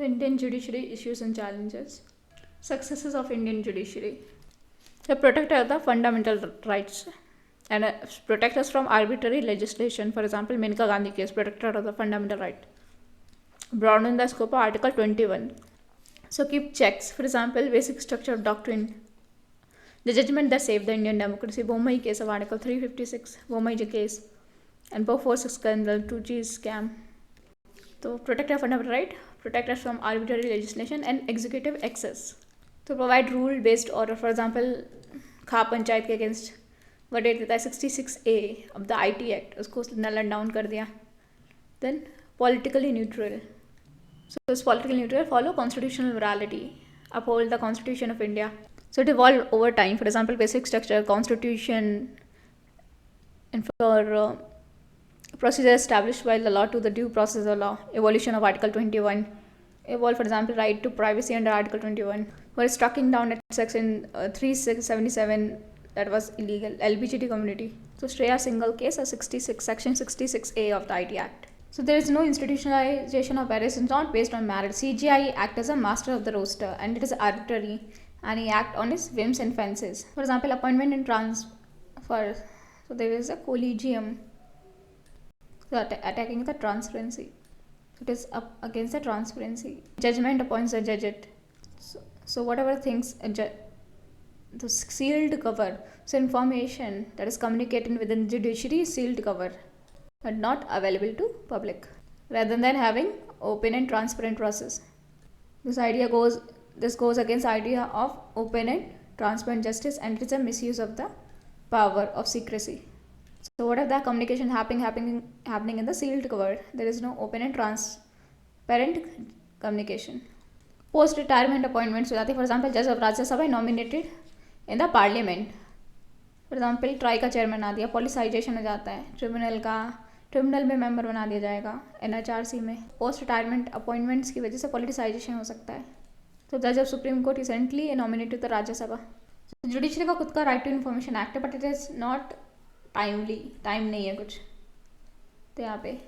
Indian judiciary issues and challenges. Successes of Indian judiciary. The protector of the fundamental rights and protect us from arbitrary legislation. For example, Menka Gandhi case, protector of the fundamental right. Broaden the scope of Article 21. So keep checks. For example, basic structure of doctrine. The judgment that saved the Indian democracy. Bommai case of Article 356. Bommai case. And Bofors scandal, 2G scam. So protect our fundamental right, protect us from arbitrary legislation and executive excess. To provide rule-based order, for example, खा पंचायत के against verdict देता है 66A of the IT Act, उसको null and down कर दिया. Then politically neutral. So it's politically neutral, follow constitutional morality, uphold the Constitution of India. So it evolved over time. For example, basic structure, constitution, and for procedure established by the law to the due process of law. Evolution of Article 21. Evolve, for example, right to privacy under Article 21. For striking down at Section 377, that was illegal. LBGT community. So Shreya Singhal case, Section 66A of the IT Act. So there is no institutionalization of marriage. It's not based on marriage. CGI act as a master of the roster and it is arbitrary and he act on his whims and fancies. For example, appointment in transfer. So there is a collegium. So attacking the transparency. It is up against the transparency. Judgment appoints a judge. So whatever things the sealed cover. So information that is communicated within the judiciary is sealed cover, but not available to public. Rather than having open and transparent process. This goes against the idea of open and transparent justice and it is a misuse of the power of secrecy. So what if the communication happening in the sealed cover? There is no open and transparent communication. Post-retirement appointments हो जाती है. For example, जज of Rajya Sabha nominated in the parliament. For example, try का chairman बना दिया, polarisation हो जाता है. ट्रिब्यूनल में मेंबर बना दिया जाएगा NHRC में. पोस्ट रिटायरमेंट अपॉइंटमेंट्स की वजह से पॉलिटिसाइजेशन हो सकता है. तो जज of supreme court recently nominated the Rajya Sabha. Judiciary का खुद का राइट टू इन्फॉर्मेशन एक्ट है but it is not timely. Time नहीं है कुछ. तो यहाँ पे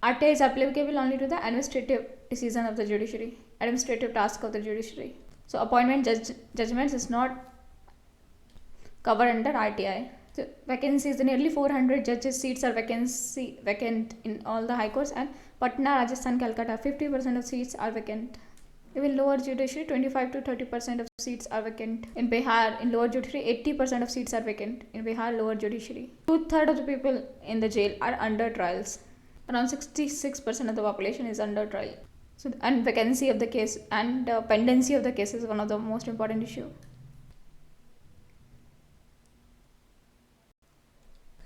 RTA is applicable only to the administrative decision of the judiciary, administrative task of the judiciary. So appointment judgments is not covered under RTI. So vacancies, the nearly 400 judges seats are vacant in all the high courts and Patna, Rajasthan, Calcutta 50% of seats are vacant. Even lower judiciary 25 to 30% of seats are vacant. In Bihar, in lower judiciary 80% of seats are vacant. In Bihar, lower judiciary 2/3 of the people in the jail are under trials. Around 66% of the population is under trial. So and vacancy of the case and pendency of the case is one of the most important issue.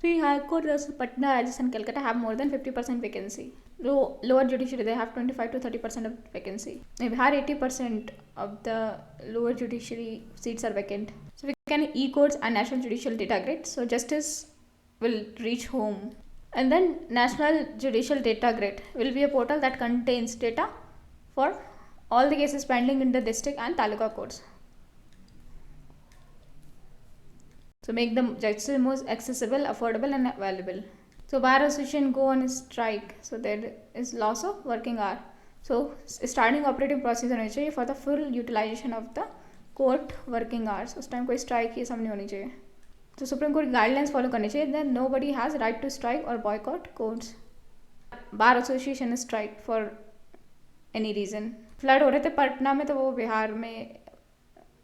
Three high courts, Patna, Rajasthan, Calcutta have more than 50% vacancy. Lower judiciary they have 25 to 30% of vacancy. In Bihar 80% of the lower judiciary seats are vacant. So we can e-courts and national judicial data grid. So justice will reach home. And then National Judicial Data Grid will be a portal that contains data for all the cases pending in the district and taluka courts. So make the justice more accessible, affordable and available. So Bar Association go on strike. So there is loss of working hour. So starting operating procedure होनी चाहिए for the full utilization of the court working hours. उस time कोई strike ये सब नहीं होनी चाहिए. तो सुप्रीम कोर्ट गाइडलाइंस फॉलो करनी चाहिए. Then nobody has right to strike और boycott courts. Bar association strike for any reason. Flood हो रहे थे पटना में तो वो बिहार में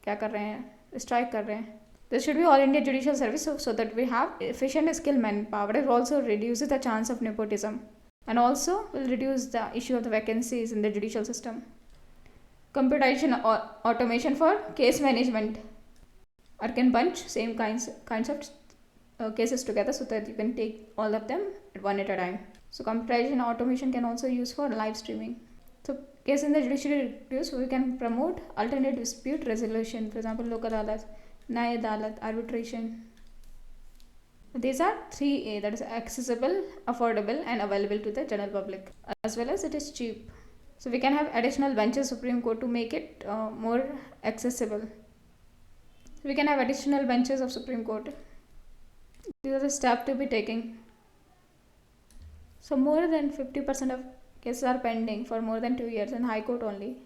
क्या कर रहे हैं, स्ट्राइक कर रहे हैं. This should be all India judicial service so that we have efficient skill man power. It also reduces the chance of nepotism and also will reduce the issue of the vacancies in the judicial system. Computation or automation for case management. Or can bunch same kinds of cases together so that you can take all of them one at a time. So computation automation can also use for live streaming. So case in the judiciary reduce, we can promote alternate dispute resolution. For example, Lok Adalat, Nyaya Adalat, arbitration. These are 3A, that is accessible, affordable and available to the general public, as well as it is cheap. So we can have additional benches Supreme Court to make it more accessible. We can have additional benches of Supreme Court. These are the steps to be taken. So more than 50% of cases are pending for more than 2 years in High Court only.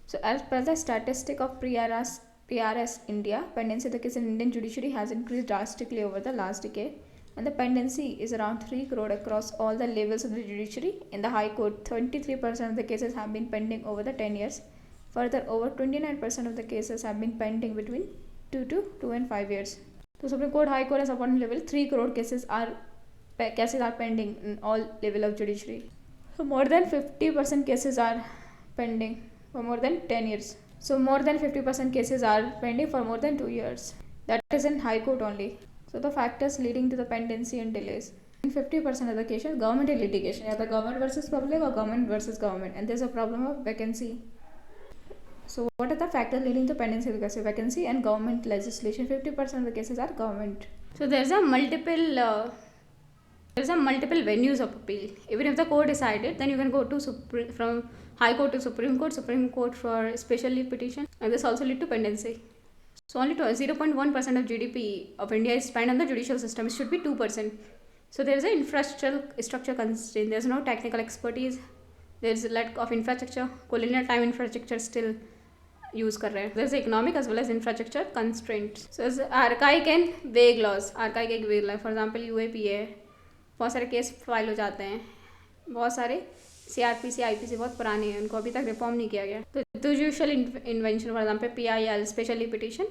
So as per the statistic of PRS India, pendency of the case in Indian judiciary has increased drastically over the last decade, and the pendency is around 3 crore across all the levels of the judiciary. In the High Court, 23% of the cases have been pending over the 10 years. Further, over 29% of the cases have been pending between 2 and 5 years. So Supreme Court, High Court and subordinate level, 3 crore cases are pending in all level of judiciary. So more than 50% cases are pending for more than 10 years. So more than 50% cases are pending for more than 2 years. That is in High Court only. So the factors leading to the pendency and delays. In 50% of the cases, government litigation, either government versus public or government versus government, and there's a problem of vacancy. So what are the factors leading to pendency of the case? Vacancy and government legislation. 50% of the cases are government. So there's a multiple venues of appeal. Even if the court decided, then you can go to from High Court to Supreme Court for special leave petition, and this also lead to pendency. So only 0.1% of GDP of India is spent on the judicial system. It should be 2%. So there is an infrastructure constraint. There is no technical expertise. There is a lack of infrastructure. Colonial time infrastructure still use कर रहे हैं. There is economic as well as infrastructure constraints. So archaic and vague laws. Archaic एक vague law. For example, UAPA. बहुत सारे case file हो जाते हैं. बहुत सारे CRPC, IPC बहुत पुराने हैं, उनको अभी तक रिफॉर्म नहीं किया गया. तो usual invention for example PIL, special leave petition,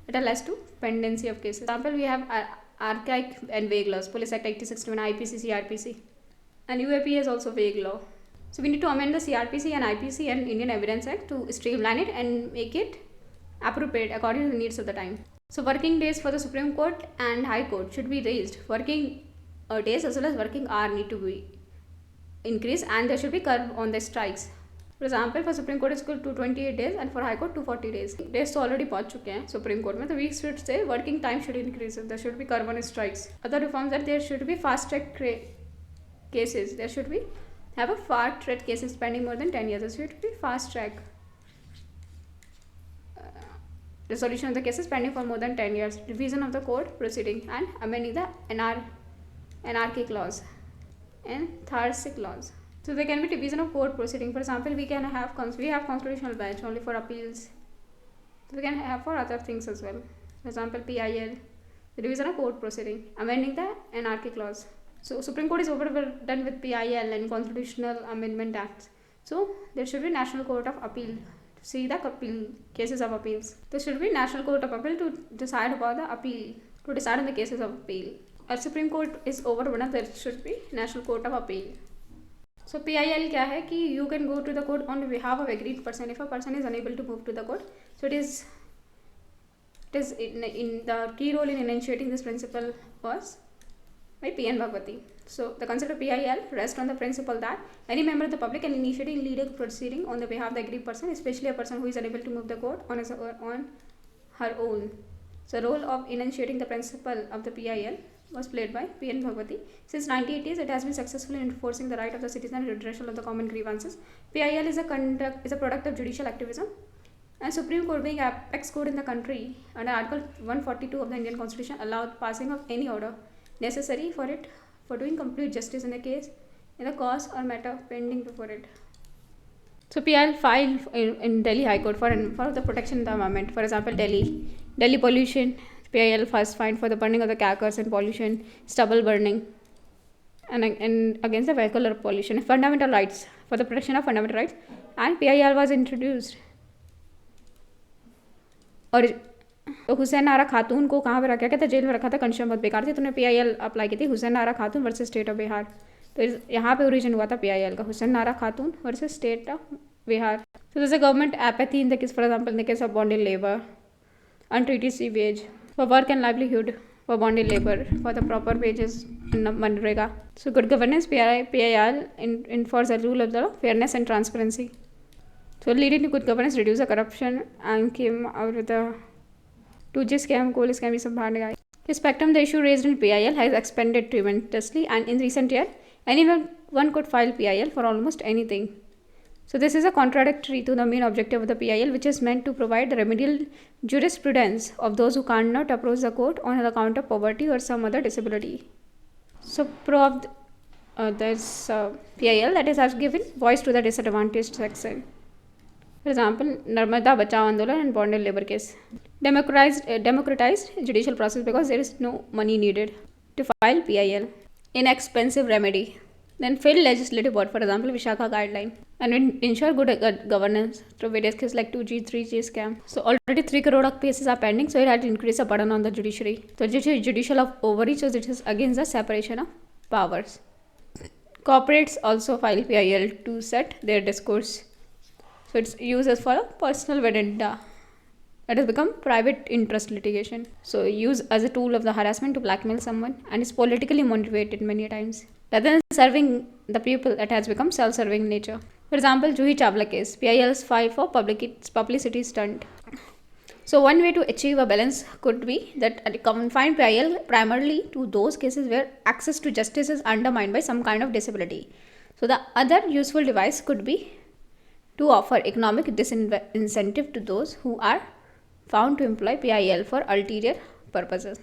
it allows to pendency of cases. Example we have archaic and vague laws, Police Act 1961, IPC, CRPC, and UAPA is also vague law. So we need to amend the CRPC and IPC and Indian Evidence Act to streamline it and make it appropriate according to the needs of the time. So working days for the Supreme Court and High Court should be raised. Working days as well as working hour need to be increased, and there should be curb on the strikes. For example, for Supreme Court it's equal to 28 days and for High Court 240 days. Days तो already पहुंच चुके हैं Supreme Court में, तो we should say working time should increase. There should be curb on strikes. Other reforms that there should be fast track cases. There should be have a fast track cases pending more than 10 years. There should be fast track resolution of the cases pending for more than 10 years. Revision of the court proceeding and amending the anarchy clause and Tharsic clause. So there can be division of court proceeding. For example, we have constitutional bench only for appeals. We can have for other things as well. For example, PIL, the division of court proceeding, amending the anarchy clause. So Supreme Court is overdone with PIL and constitutional amendment acts. So there should be National Court of Appeal to see the cases of appeals. There should be National Court of Appeal to decide about the appeal, to decide on the cases of appeal. If Supreme Court is overruled, there should be National Court of Appeal. So PIL क्या है कि you can go to the court on behalf of agreed person if a person is unable to move to the court. So it is in the key role in initiating this principle was by P.N. Bhagwati. So the concept of PIL rests on the principle that any member of the public can initiate and lead a proceeding on the behalf of the aggrieved person, especially a person who is unable to move the court on her own. So role of initiating the principle of the PIL was played by P.N. Bhagwati. Since 1980s, it has been successful in enforcing the right of the citizen and redressal of the common grievances. PIL is a product of judicial activism, and Supreme Court, being apex court in the country, under Article 142 of the Indian Constitution, allowed passing of any order necessary for doing complete justice in a case, in the cause or matter pending before it. So PIL filed in Delhi High Court for the protection of the environment. For example, Delhi pollution. PIL first fined for the burning of the carcass and pollution, stubble burning, and against the vehicular pollution. Fundamental rights, for the protection of fundamental rights, and PIL was introduced. और तो हुसैन आरा खातून को कहाँ पे रखा गया था? Jail में रखा था. कंडीशन बहुत बेकार थी, तो उन्होंने PIL अप्लाई की थी, हुसैन आरा खातून वर्सेस स्टेट ऑफ बिहार. तो यहाँ पे ओरिजिन हुआ था PIL का, हुसैन आरा खातून versus state of Bihar. So there's a government apathy in the case, for example, in the case of bonded labor, untreated sewage, for work and livelihood, for bonded labor, for the proper wages in Manrega. So good governance, PIL enforce the rule of the law, fairness and transparency. So leading to good governance, reduce the corruption, and came out with the 2G scam, coal scam, ये सब बाहर निकाले. The spectrum, the issue raised in PIL has expanded tremendously, and in recent years, anyone could file PIL for almost anything. So this is a contradictory to the main objective of the PIL, which is meant to provide the remedial jurisprudence of those who cannot approach the court on account of poverty or some other disability. So there's PIL, that is, has given voice to the disadvantaged section. For example, Narmada Bachao Andolan and bonded labor case. Democratized judicial process because there is no money needed to file PIL. Inexpensive remedy. Then field legislative board, for example, Vishakha guideline. And ensure good governance through various cases like 2G, 3G scam. So already 3 crore of cases are pending, so it had to increase the burden on the judiciary. So judicial of overreach, so it is against the separation of powers. Corporates also file PIL to set their discourse. So it's used as for a personal vendetta. It has become private interest litigation. So used as a tool of the harassment to blackmail someone and is politically motivated many times. Rather than serving the people, it has become self-serving in nature. For example, Juhi Chawla case, PIL is filed for publicity stunt. So one way to achieve a balance could be that confine PIL primarily to those cases where access to justice is undermined by some kind of disability. So the other useful device could be to offer economic disincentive to those who are found to employ PIL for ulterior purposes.